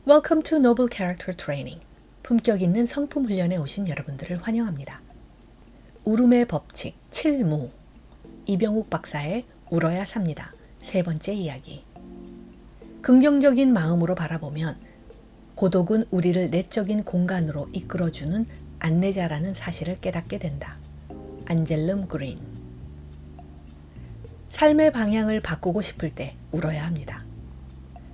Welcome to Noble Character Training. 품격 있는 성품 훈련에 오신 여러분들을 환영합니다. 울음의 법칙 7무. 이병욱 박사의 울어야 삽니다. 세 번째 이야기. 긍정적인 마음으로 바라보면 고독은 우리를 내적인 공간으로 이끌어주는 안내자라는 사실을 깨닫게 된다. 안젤름 그린. 삶의 방향을 바꾸고 싶을 때 울어야 합니다.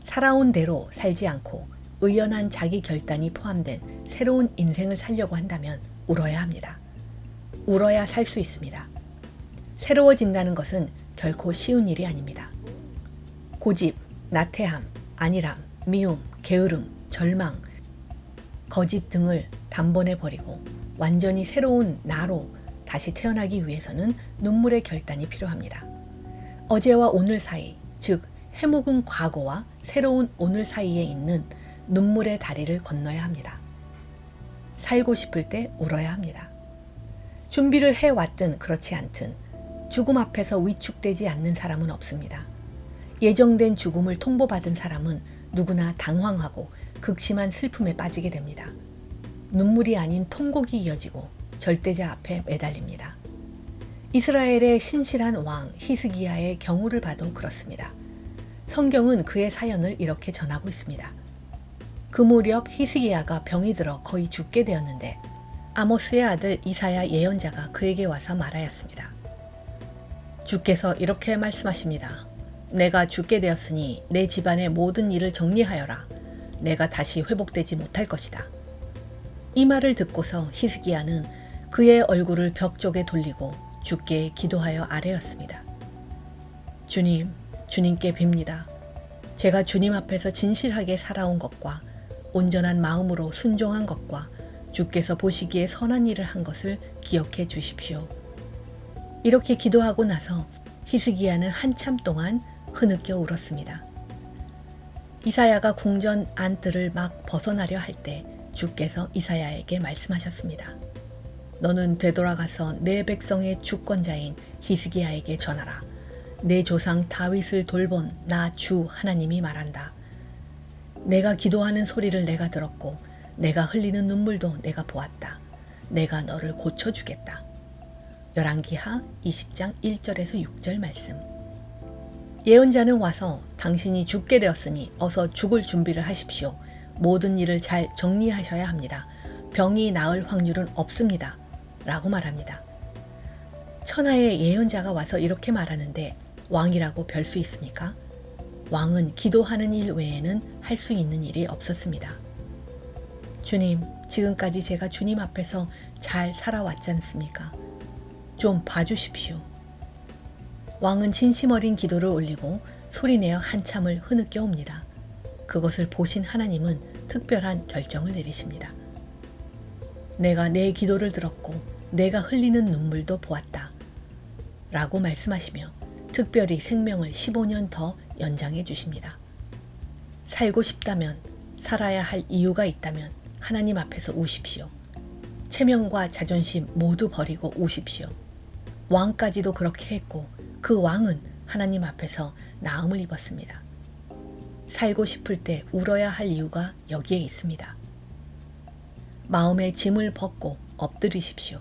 살아온 대로 살지 않고 의연한 자기 결단이 포함된 새로운 인생을 살려고 한다면 울어야 합니다. 울어야 살 수 있습니다. 새로워진다는 것은 결코 쉬운 일이 아닙니다. 고집, 나태함, 안일함, 미움, 게으름, 절망, 거짓 등을 단번에 버리고 완전히 새로운 나로 다시 태어나기 위해서는 눈물의 결단이 필요합니다. 어제와 오늘 사이, 즉 해묵은 과거와 새로운 오늘 사이에 있는 눈물의 다리를 건너야 합니다. 살고 싶을 때 울어야 합니다. 준비를 해왔든 그렇지 않든 죽음 앞에서 위축되지 않는 사람은 없습니다. 예정된 죽음을 통보받은 사람은 누구나 당황하고 극심한 슬픔에 빠지게 됩니다. 눈물이 아닌 통곡이 이어지고 절대자 앞에 매달립니다. 이스라엘의 신실한 왕 히스기야의 경우를 봐도 그렇습니다. 성경은 그의 사연을 이렇게 전하고 있습니다. 그 무렵 히스기야가 병이 들어 거의 죽게 되었는데 아모스의 아들 이사야 예언자가 그에게 와서 말하였습니다. 주께서 이렇게 말씀하십니다. 내가 죽게 되었으니 내 집안의 모든 일을 정리하여라. 내가 다시 회복되지 못할 것이다. 이 말을 듣고서 히스기야는 그의 얼굴을 벽 쪽에 돌리고 주께 기도하여 아뢰었습니다. 주님, 주님께 빕니다. 제가 주님 앞에서 진실하게 살아온 것과 온전한 마음으로 순종한 것과 주께서 보시기에 선한 일을 한 것을 기억해 주십시오. 이렇게 기도하고 나서 히스기야는 한참 동안 흐느껴 울었습니다. 이사야가 궁전 안뜰을 막 벗어나려 할 때 주께서 이사야에게 말씀하셨습니다. 너는 되돌아가서 내 백성의 주권자인 히스기야에게 전하라. 내 조상 다윗을 돌본 나 주 하나님이 말한다. 내가 기도하는 소리를 내가 들었고 내가 흘리는 눈물도 내가 보았다. 내가 너를 고쳐주겠다. 열왕기하 20장 1절에서 6절 말씀. 예언자는 와서 당신이 죽게 되었으니 어서 죽을 준비를 하십시오. 모든 일을 잘 정리하셔야 합니다. 병이 나을 확률은 없습니다. 라고 말합니다. 천하의 예언자가 와서 이렇게 말하는데 왕이라고 별 수 있습니까? 왕은 기도하는 일 외에는 할 수 있는 일이 없었습니다. 주님, 지금까지 제가 주님 앞에서 잘 살아왔지 않습니까? 좀 봐주십시오. 왕은 진심 어린 기도를 올리고 소리내어 한참을 흐느껴 옵니다. 그것을 보신 하나님은 특별한 결정을 내리십니다. 내가 내 기도를 들었고 내가 흘리는 눈물도 보았다. 라고 말씀하시며 특별히 생명을 15년 더 연장해 주십니다. 살고 싶다면, 살아야 할 이유가 있다면 하나님 앞에서 우십시오. 체면과 자존심 모두 버리고 우십시오. 왕까지도 그렇게 했고 그 왕은 하나님 앞에서 나음을 입었습니다. 살고 싶을 때 울어야 할 이유가 여기에 있습니다. 마음의 짐을 벗고 엎드리십시오.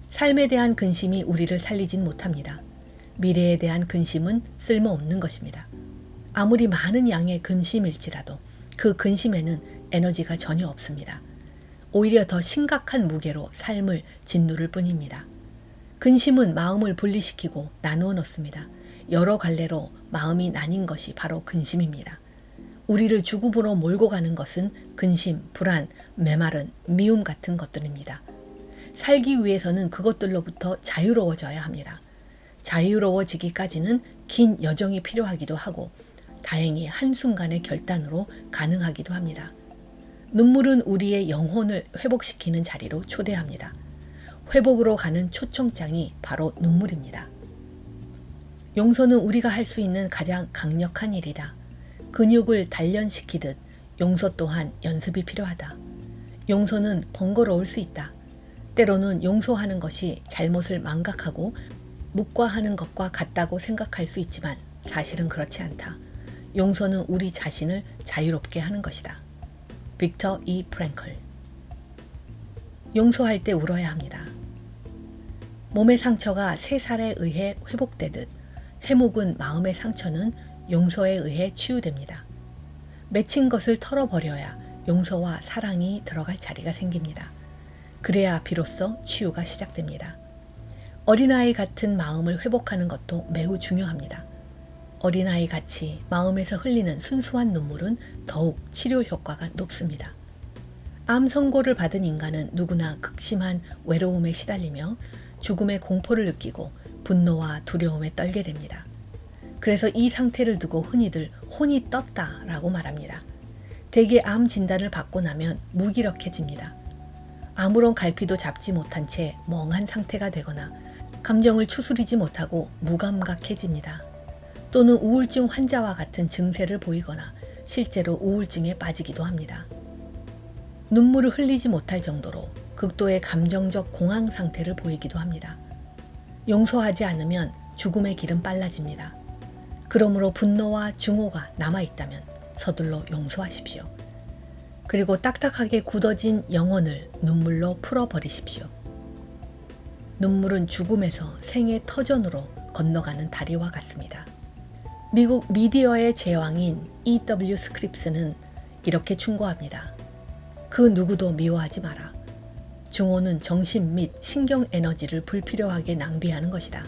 삶에 대한 근심이 우리를 살리진 못합니다. 미래에 대한 근심은 쓸모없는 것입니다. 아무리 많은 양의 근심일지라도 그 근심에는 에너지가 전혀 없습니다. 오히려 더 심각한 무게로 삶을 짓누를 뿐입니다. 근심은 마음을 분리시키고 나누어 놓습니다. 여러 갈래로 마음이 나뉜 것이 바로 근심입니다. 우리를 죽음으로 몰고 가는 것은 근심, 불안, 메마른, 미움 같은 것들입니다. 살기 위해서는 그것들로부터 자유로워져야 합니다. 자유로워지기까지는 긴 여정이 필요하기도 하고 다행히 한순간의 결단으로 가능하기도 합니다. 눈물은 우리의 영혼을 회복시키는 자리로 초대합니다. 회복으로 가는 초청장이 바로 눈물입니다. 용서는 우리가 할 수 있는 가장 강력한 일이다. 근육을 단련시키듯 용서 또한 연습이 필요하다. 용서는 번거로울 수 있다. 때로는 용서하는 것이 잘못을 망각하고 묵과하는 것과 같다고 생각할 수 있지만 사실은 그렇지 않다. 용서는 우리 자신을 자유롭게 하는 것이다. 빅터 E. 프랭클. 용서할 때 울어야 합니다. 몸의 상처가 새살에 의해 회복되듯 해묵은 마음의 상처는 용서에 의해 치유됩니다. 맺힌 것을 털어버려야 용서와 사랑이 들어갈 자리가 생깁니다. 그래야 비로소 치유가 시작됩니다. 어린아이 같은 마음을 회복하는 것도 매우 중요합니다. 어린아이 같이 마음에서 흘리는 순수한 눈물은 더욱 치료 효과가 높습니다. 암 선고를 받은 인간은 누구나 극심한 외로움에 시달리며 죽음의 공포를 느끼고 분노와 두려움에 떨게 됩니다. 그래서 이 상태를 두고 흔히들 혼이 떴다라고 말합니다. 대개 암 진단을 받고 나면 무기력해집니다. 아무런 갈피도 잡지 못한 채 멍한 상태가 되거나 감정을 추스리지 못하고 무감각해집니다. 또는 우울증 환자와 같은 증세를 보이거나 실제로 우울증에 빠지기도 합니다. 눈물을 흘리지 못할 정도로 극도의 감정적 공황 상태를 보이기도 합니다. 용서하지 않으면 죽음의 길은 빨라집니다. 그러므로 분노와 증오가 남아있다면 서둘러 용서하십시오. 그리고 딱딱하게 굳어진 영혼을 눈물로 풀어버리십시오. 눈물은 죽음에서 생의 터전으로 건너가는 다리와 같습니다. 미국 미디어의 제왕인 E.W. 스크립스는 이렇게 충고합니다. 그 누구도 미워하지 마라. 증오는 정신 및 신경 에너지를 불필요하게 낭비하는 것이다.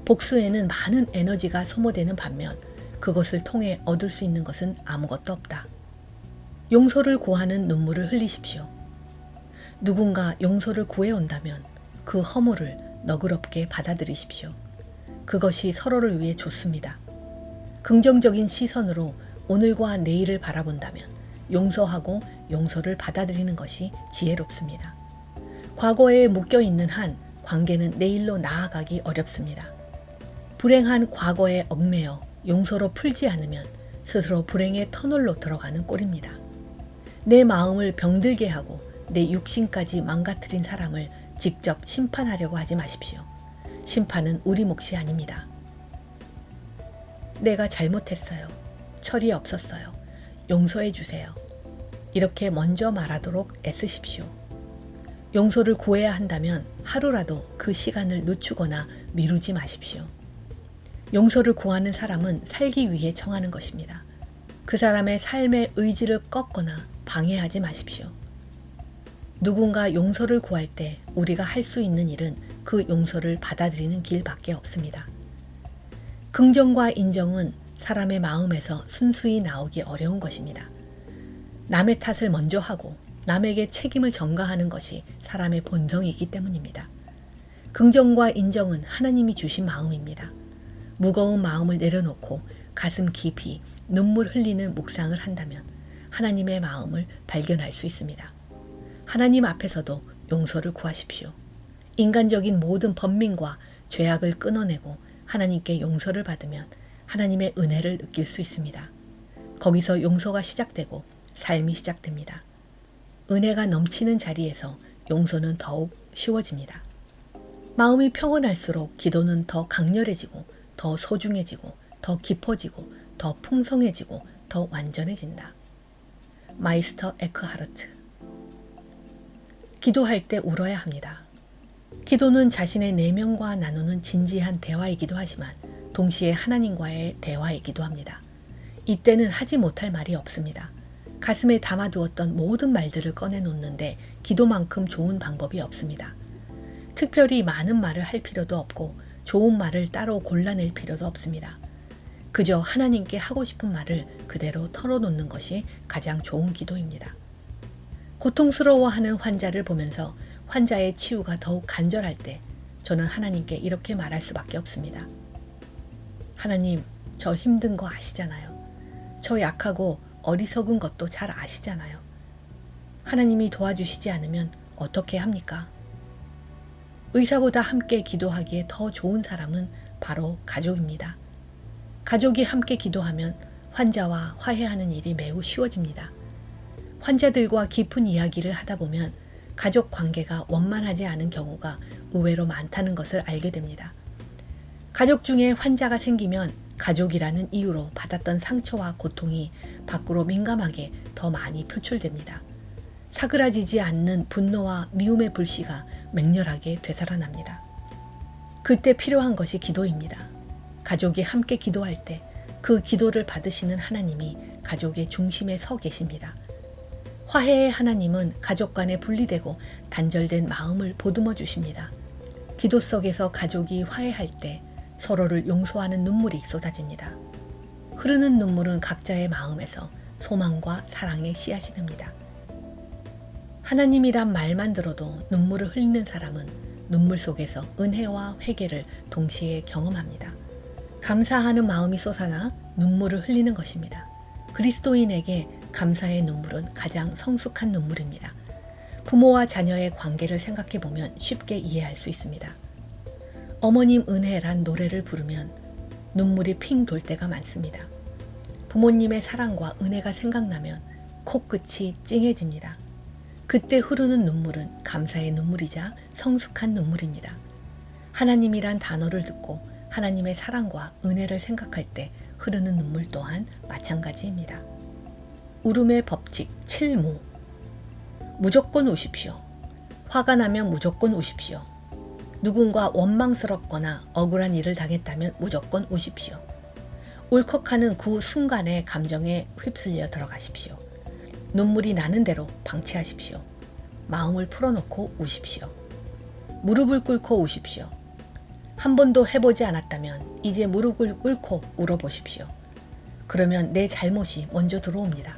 복수에는 많은 에너지가 소모되는 반면 그것을 통해 얻을 수 있는 것은 아무것도 없다. 용서를 구하는 눈물을 흘리십시오. 누군가 용서를 구해온다면 그 허물을 너그럽게 받아들이십시오. 그것이 서로를 위해 좋습니다. 긍정적인 시선으로 오늘과 내일을 바라본다면 용서하고 용서를 받아들이는 것이 지혜롭습니다. 과거에 묶여있는 한 관계는 내일로 나아가기 어렵습니다. 불행한 과거에 얽매여 용서로 풀지 않으면 스스로 불행의 터널로 들어가는 꼴입니다. 내 마음을 병들게 하고 내 육신까지 망가뜨린 사람을 직접 심판하려고 하지 마십시오. 심판은 우리 몫이 아닙니다. 내가 잘못했어요. 철이 없었어요. 용서해 주세요. 이렇게 먼저 말하도록 애쓰십시오. 용서를 구해야 한다면 하루라도 그 시간을 늦추거나 미루지 마십시오. 용서를 구하는 사람은 살기 위해 청하는 것입니다. 그 사람의 삶의 의지를 꺾거나 방해하지 마십시오. 누군가 용서를 구할 때 우리가 할 수 있는 일은 그 용서를 받아들이는 길밖에 없습니다. 긍정과 인정은 사람의 마음에서 순수히 나오기 어려운 것입니다. 남의 탓을 먼저 하고 남에게 책임을 전가하는 것이 사람의 본성이기 때문입니다. 긍정과 인정은 하나님이 주신 마음입니다. 무거운 마음을 내려놓고 가슴 깊이 눈물 흘리는 묵상을 한다면 하나님의 마음을 발견할 수 있습니다. 하나님 앞에서도 용서를 구하십시오. 인간적인 모든 번민과 죄악을 끊어내고 하나님께 용서를 받으면 하나님의 은혜를 느낄 수 있습니다. 거기서 용서가 시작되고 삶이 시작됩니다. 은혜가 넘치는 자리에서 용서는 더욱 쉬워집니다. 마음이 평온할수록 기도는 더 강렬해지고 더 소중해지고 더 깊어지고 더 풍성해지고 더 완전해진다. 마이스터 에크하르트. 기도할 때 울어야 합니다. 기도는 자신의 내면과 나누는 진지한 대화이기도 하지만 동시에 하나님과의 대화이기도 합니다. 이때는 하지 못할 말이 없습니다. 가슴에 담아두었던 모든 말들을 꺼내놓는데 기도만큼 좋은 방법이 없습니다. 특별히 많은 말을 할 필요도 없고 좋은 말을 따로 골라낼 필요도 없습니다. 그저 하나님께 하고 싶은 말을 그대로 털어놓는 것이 가장 좋은 기도입니다. 고통스러워하는 환자를 보면서 환자의 치유가 더욱 간절할 때 저는 하나님께 이렇게 말할 수밖에 없습니다. 하나님, 저 힘든 거 아시잖아요. 저 약하고 어리석은 것도 잘 아시잖아요. 하나님이 도와주시지 않으면 어떻게 합니까? 의사보다 함께 기도하기에 더 좋은 사람은 바로 가족입니다. 가족이 함께 기도하면 환자와 화해하는 일이 매우 쉬워집니다. 환자들과 깊은 이야기를 하다 보면 가족 관계가 원만하지 않은 경우가 의외로 많다는 것을 알게 됩니다. 가족 중에 환자가 생기면 가족이라는 이유로 받았던 상처와 고통이 밖으로 민감하게 더 많이 표출됩니다. 사그라지지 않는 분노와 미움의 불씨가 맹렬하게 되살아납니다. 그때 필요한 것이 기도입니다. 가족이 함께 기도할 때 그 기도를 받으시는 하나님이 가족의 중심에 서 계십니다. 화해의 하나님은 가족 간에 분리되고 단절된 마음을 보듬어 주십니다. 기도 속에서 가족이 화해할 때 서로를 용서하는 눈물이 쏟아집니다. 흐르는 눈물은 각자의 마음에서 소망과 사랑의 씨앗이 됩니다. 하나님이란 말만 들어도 눈물을 흘리는 사람은 눈물 속에서 은혜와 회개를 동시에 경험합니다. 감사하는 마음이 솟아나 눈물을 흘리는 것입니다. 그리스도인에게 감사의 눈물은 가장 성숙한 눈물입니다. 부모와 자녀의 관계를 생각해 보면 쉽게 이해할 수 있습니다. 어머님 은혜란 노래를 부르면 눈물이 핑 돌 때가 많습니다. 부모님의 사랑과 은혜가 생각나면 코끝이 찡해집니다. 그때 흐르는 눈물은 감사의 눈물이자 성숙한 눈물입니다. 하나님이란 단어를 듣고 하나님의 사랑과 은혜를 생각할 때 흐르는 눈물 또한 마찬가지입니다. 울음의 법칙 7무. 무조건 우십시오. 화가 나면 무조건 우십시오. 누군가 원망스럽거나 억울한 일을 당했다면 무조건 우십시오. 울컥하는 그 순간의 감정에 휩쓸려 들어가십시오. 눈물이 나는 대로 방치하십시오. 마음을 풀어놓고 우십시오. 무릎을 꿇고 우십시오. 한 번도 해보지 않았다면 이제 무릎을 꿇고 울어보십시오. 그러면 내 잘못이 먼저 들어옵니다.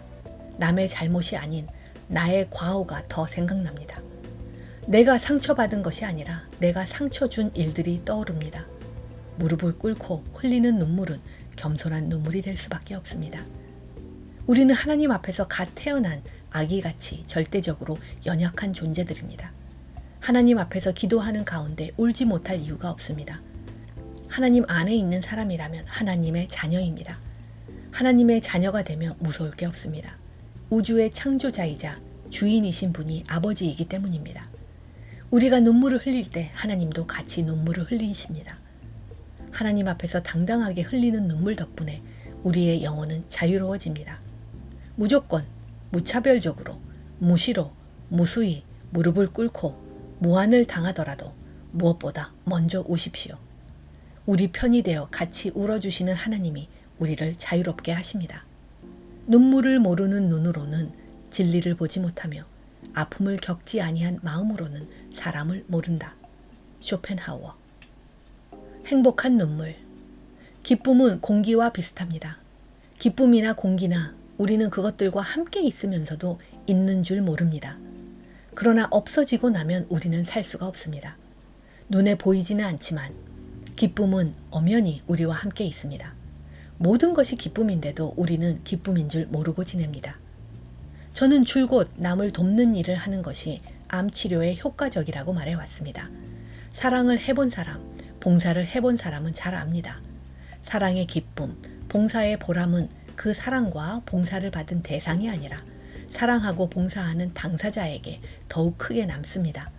남의 잘못이 아닌 나의 과오가 더 생각납니다. 내가 상처받은 것이 아니라 내가 상처 준 일들이 떠오릅니다. 무릎을 꿇고 흘리는 눈물은 겸손한 눈물이 될 수밖에 없습니다. 우리는 하나님 앞에서 갓 태어난 아기같이 절대적으로 연약한 존재들입니다. 하나님 앞에서 기도하는 가운데 울지 못할 이유가 없습니다. 하나님 안에 있는 사람이라면 하나님의 자녀입니다. 하나님의 자녀가 되면 무서울 게 없습니다. 우주의 창조자이자 주인이신 분이 아버지이기 때문입니다. 우리가 눈물을 흘릴 때 하나님도 같이 눈물을 흘리십니다. 하나님 앞에서 당당하게 흘리는 눈물 덕분에 우리의 영혼은 자유로워집니다. 무조건, 무차별적으로, 무시로, 무수히 무릎을 꿇고 무한을 당하더라도 무엇보다 먼저 우십시오. 우리 편이 되어 같이 울어주시는 하나님이 우리를 자유롭게 하십니다. 눈물을 모르는 눈으로는 진리를 보지 못하며 아픔을 겪지 아니한 마음으로는 사람을 모른다. 쇼펜하우어. 행복한 눈물. 기쁨은 공기와 비슷합니다. 기쁨이나 공기나 우리는 그것들과 함께 있으면서도 있는 줄 모릅니다. 그러나 없어지고 나면 우리는 살 수가 없습니다. 눈에 보이지는 않지만 기쁨은 엄연히 우리와 함께 있습니다. 모든 것이 기쁨인데도 우리는 기쁨인 줄 모르고 지냅니다. 저는 줄곧 남을 돕는 일을 하는 것이 암 치료에 효과적이라고 말해왔습니다. 사랑을 해본 사람, 봉사를 해본 사람은 잘 압니다. 사랑의 기쁨, 봉사의 보람은 그 사랑과 봉사를 받은 대상이 아니라 사랑하고 봉사하는 당사자에게 더욱 크게 남습니다.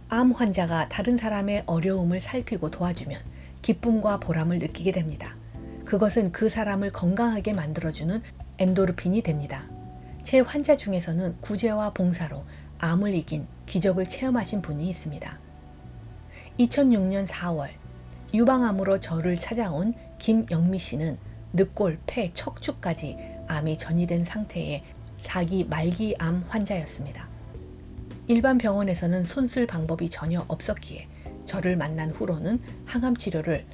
암 환자가 다른 사람의 어려움을 살피고 도와주면 기쁨과 보람을 느끼게 됩니다. 그것은 그 사람을 건강하게 만들어주는 엔도르핀이 됩니다. 제 환자 중에서는 구제와 봉사로 암을 이긴 기적을 체험하신 분이 있습니다. 2006년 4월 유방암으로 저를 찾아온 김영미 씨는 늑골, 폐, 척추까지 암이 전이된 상태의 4기 말기암 환자였습니다. 일반 병원에서는 손쓸 방법이 전혀 없었기에 저를 만난 후로는 항암 치료를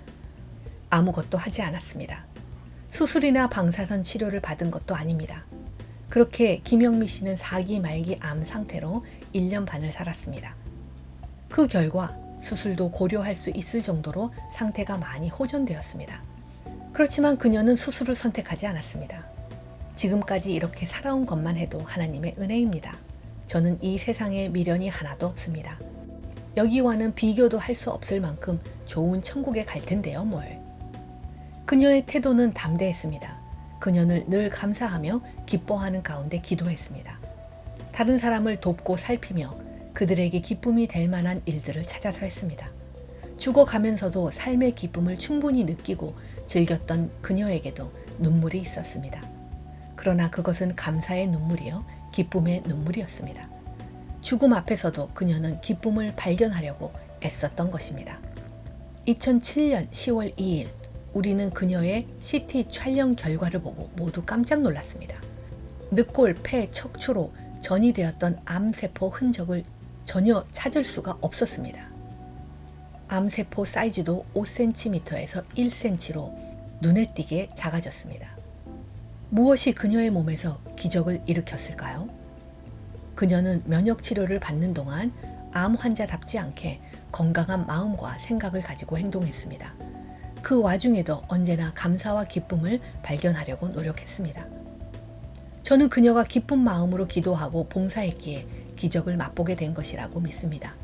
아무것도 하지 않았습니다. 수술이나 방사선 치료를 받은 것도 아닙니다. 그렇게 김영미 씨는 4기 말기 암 상태로 1년 반을 살았습니다. 그 결과 수술도 고려할 수 있을 정도로 상태가 많이 호전되었습니다. 그렇지만 그녀는 수술을 선택하지 않았습니다. 지금까지 이렇게 살아온 것만 해도 하나님의 은혜입니다. 저는 이 세상에 미련이 하나도 없습니다. 여기와는 비교도 할 수 없을 만큼 좋은 천국에 갈 텐데요, 뭘. 그녀의 태도는 담대했습니다. 그녀는 늘 감사하며 기뻐하는 가운데 기도했습니다. 다른 사람을 돕고 살피며 그들에게 기쁨이 될 만한 일들을 찾아서 했습니다. 죽어가면서도 삶의 기쁨을 충분히 느끼고 즐겼던 그녀에게도 눈물이 있었습니다. 그러나 그것은 감사의 눈물이요, 기쁨의 눈물이었습니다. 죽음 앞에서도 그녀는 기쁨을 발견하려고 애썼던 것입니다. 2007년 10월 2일, 우리는 그녀의 CT 촬영 결과를 보고 모두 깜짝 놀랐습니다. 늑골, 폐, 척추로 전이되었던 암세포 흔적을 전혀 찾을 수가 없었습니다. 암세포 사이즈도 5cm에서 1cm로 눈에 띄게 작아졌습니다. 무엇이 그녀의 몸에서 기적을 일으켰을까요? 그녀는 면역 치료를 받는 동안 암 환자답지 않게 건강한 마음과 생각을 가지고 행동했습니다. 그 와중에도 언제나 감사와 기쁨을 발견하려고 노력했습니다. 저는 그녀가 기쁜 마음으로 기도하고 봉사했기에 기적을 맛보게 된 것이라고 믿습니다.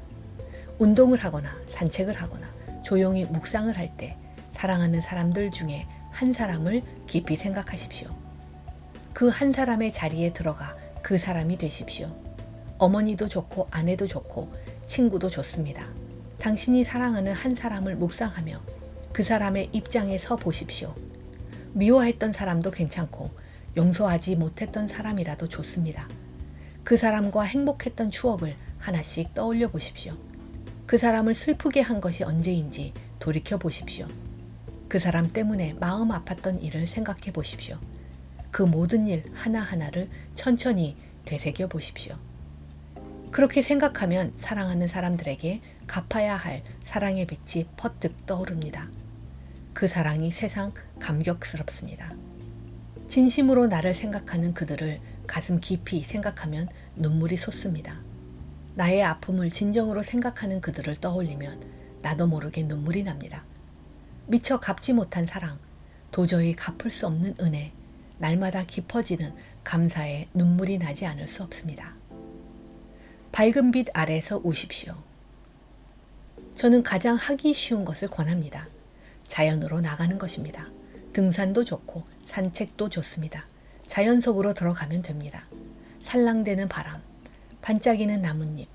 운동을 하거나 산책을 하거나 조용히 묵상을 할 때 사랑하는 사람들 중에 한 사람을 깊이 생각하십시오. 그 한 사람의 자리에 들어가 그 사람이 되십시오. 어머니도 좋고 아내도 좋고 친구도 좋습니다. 당신이 사랑하는 한 사람을 묵상하며 그 사람의 입장에 서 보십시오. 미워했던 사람도 괜찮고 용서하지 못했던 사람이라도 좋습니다. 그 사람과 행복했던 추억을 하나씩 떠올려 보십시오. 그 사람을 슬프게 한 것이 언제인지 돌이켜 보십시오. 그 사람 때문에 마음 아팠던 일을 생각해 보십시오. 그 모든 일 하나하나를 천천히 되새겨 보십시오. 그렇게 생각하면 사랑하는 사람들에게 갚아야 할 사랑의 빛이 퍼뜩 떠오릅니다. 그 사랑이 세상 감격스럽습니다. 진심으로 나를 생각하는 그들을 가슴 깊이 생각하면 눈물이 솟습니다. 나의 아픔을 진정으로 생각하는 그들을 떠올리면 나도 모르게 눈물이 납니다. 미처 갚지 못한 사랑, 도저히 갚을 수 없는 은혜, 날마다 깊어지는 감사에 눈물이 나지 않을 수 없습니다. 밝은 빛 아래서 우십시오. 저는 가장 하기 쉬운 것을 권합니다. 자연으로 나가는 것입니다. 등산도 좋고 산책도 좋습니다. 자연 속으로 들어가면 됩니다. 살랑대는 바람, 반짝이는 나뭇잎,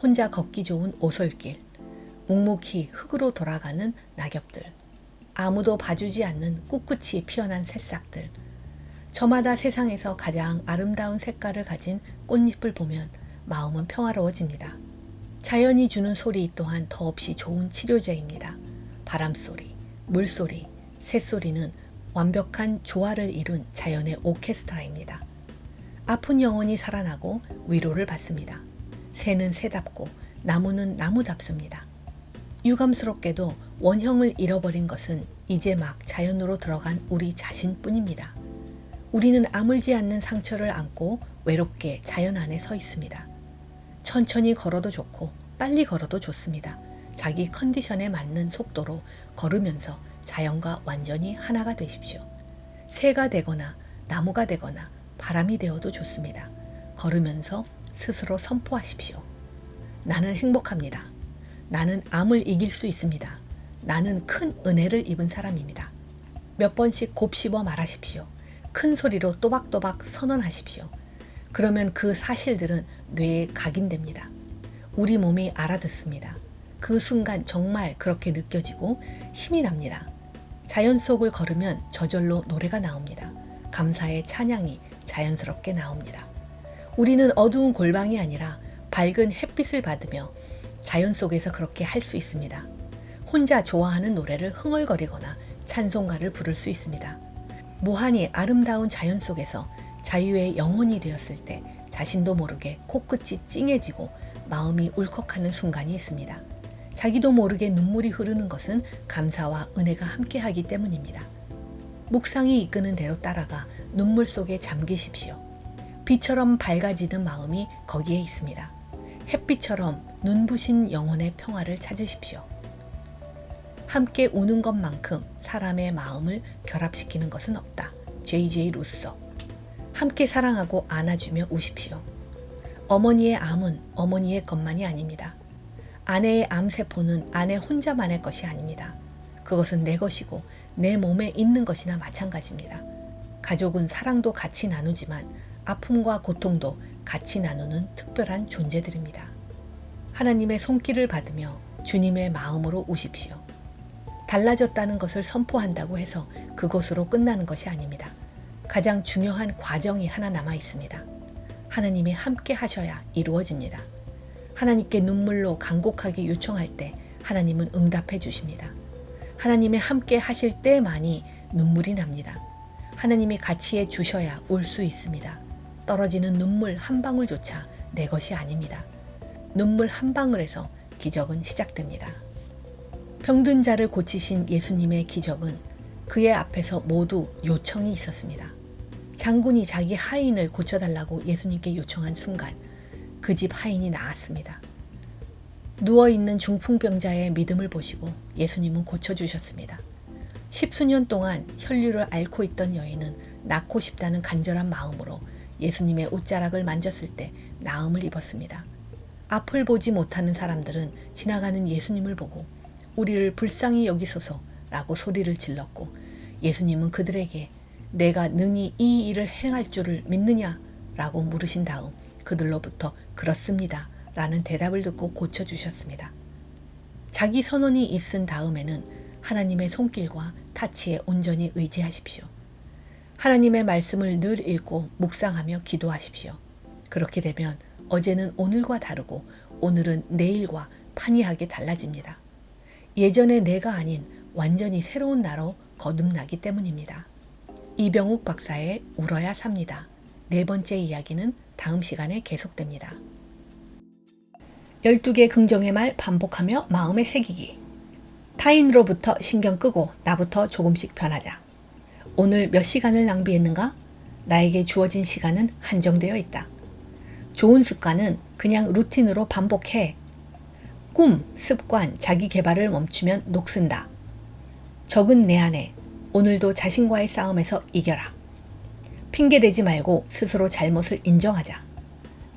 혼자 걷기 좋은 오솔길, 묵묵히 흙으로 돌아가는 낙엽들, 아무도 봐주지 않는 꿋꿋이 피어난 새싹들, 저마다 세상에서 가장 아름다운 색깔을 가진 꽃잎을 보면 마음은 평화로워집니다. 자연이 주는 소리 또한 더없이 좋은 치료제입니다. 바람소리, 물소리, 새소리는 완벽한 조화를 이룬 자연의 오케스트라입니다. 아픈 영혼이 살아나고 위로를 받습니다. 새는 새답고 나무는 나무답습니다. 유감스럽게도 원형을 잃어버린 것은 이제 막 자연으로 들어간 우리 자신뿐입니다. 우리는 아물지 않는 상처를 안고 외롭게 자연 안에 서 있습니다. 천천히 걸어도 좋고 빨리 걸어도 좋습니다. 자기 컨디션에 맞는 속도로 걸으면서 자연과 완전히 하나가 되십시오. 새가 되거나 나무가 되거나 바람이 되어도 좋습니다. 걸으면서 스스로 선포하십시오. 나는 행복합니다. 나는 암을 이길 수 있습니다. 나는 큰 은혜를 입은 사람입니다. 몇 번씩 곱씹어 말하십시오. 큰 소리로 또박또박 선언하십시오. 그러면 그 사실들은 뇌에 각인됩니다. 우리 몸이 알아듣습니다. 그 순간 정말 그렇게 느껴지고 힘이 납니다. 자연 속을 걸으면 저절로 노래가 나옵니다. 감사의 찬양이 자연스럽게 나옵니다. 우리는 어두운 골방이 아니라 밝은 햇빛을 받으며 자연 속에서 그렇게 할 수 있습니다. 혼자 좋아하는 노래를 흥얼거리거나 찬송가를 부를 수 있습니다. 무한히 아름다운 자연 속에서 자유의 영혼이 되었을 때 자신도 모르게 코끝이 찡해지고 마음이 울컥하는 순간이 있습니다. 자기도 모르게 눈물이 흐르는 것은 감사와 은혜가 함께하기 때문입니다. 묵상이 이끄는 대로 따라가 눈물 속에 잠기십시오. 빛처럼 밝아지는 마음이 거기에 있습니다. 햇빛처럼 눈부신 영혼의 평화를 찾으십시오. 함께 우는 것만큼 사람의 마음을 결합시키는 것은 없다. J.J. 루소. 함께 사랑하고 안아주며 우십시오. 어머니의 암은 어머니의 것만이 아닙니다. 아내의 암세포는 아내 혼자만의 것이 아닙니다. 그것은 내 것이고 내 몸에 있는 것이나 마찬가지입니다. 가족은 사랑도 같이 나누지만 아픔과 고통도 같이 나누는 특별한 존재들입니다. 하나님의 손길을 받으며 주님의 마음으로 우십시오. 달라졌다는 것을 선포한다고 해서 그것으로 끝나는 것이 아닙니다. 가장 중요한 과정이 하나 남아 있습니다. 하나님이 함께 하셔야 이루어집니다. 하나님께 눈물로 간곡하게 요청할 때 하나님은 응답해 주십니다. 하나님이 함께 하실 때만이 눈물이 납니다. 하나님이 같이 해 주셔야 울 수 있습니다. 떨어지는 눈물 한 방울조차 내 것이 아닙니다. 눈물 한 방울에서 기적은 시작됩니다. 병든 자를 고치신 예수님의 기적은 그의 앞에서 모두 요청이 있었습니다. 장군이 자기 하인을 고쳐달라고 예수님께 요청한 순간 그 집 하인이 나았습니다. 누워있는 중풍병자의 믿음을 보시고 예수님은 고쳐주셨습니다. 10수년 동안 혈류를 앓고 있던 여인은 낫고 싶다는 간절한 마음으로 예수님의 옷자락을 만졌을 때 나음을 입었습니다. 앞을 보지 못하는 사람들은 지나가는 예수님을 보고 우리를 불쌍히 여기소서라고 소리를 질렀고 예수님은 그들에게 내가 능히 이 일을 행할 줄을 믿느냐라고 물으신 다음 그들로부터 그렇습니다 라는 대답을 듣고 고쳐주셨습니다. 자기 선언이 있은 다음에는 하나님의 손길과 타치에 온전히 의지하십시오. 하나님의 말씀을 늘 읽고 묵상하며 기도하십시오. 그렇게 되면 어제는 오늘과 다르고 오늘은 내일과 판이하게 달라집니다. 예전의 내가 아닌 완전히 새로운 나로 거듭나기 때문입니다. 이병욱 박사의 울어야 삽니다. 네 번째 이야기는 다음 시간에 계속됩니다. 12개 긍정의 말 반복하며 마음에 새기기. 타인으로부터 신경 끄고 나부터 조금씩 변하자. 오늘 몇 시간을 낭비했는가? 나에게 주어진 시간은 한정되어 있다. 좋은 습관은 그냥 루틴으로 반복해. 꿈, 습관, 자기 개발을 멈추면 녹슨다. 적은 내 안에 오늘도 자신과의 싸움에서 이겨라. 핑계대지 말고 스스로 잘못을 인정하자.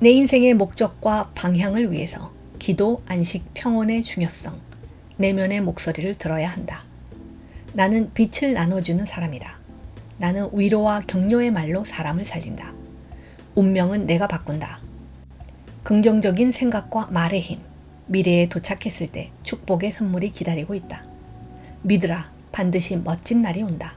내 인생의 목적과 방향을 위해서 기도, 안식, 평온의 중요성, 내면의 목소리를 들어야 한다. 나는 빛을 나눠주는 사람이다. 나는 위로와 격려의 말로 사람을 살린다. 운명은 내가 바꾼다. 긍정적인 생각과 말의 힘, 미래에 도착했을 때 축복의 선물이 기다리고 있다. 믿으라, 반드시 멋진 날이 온다.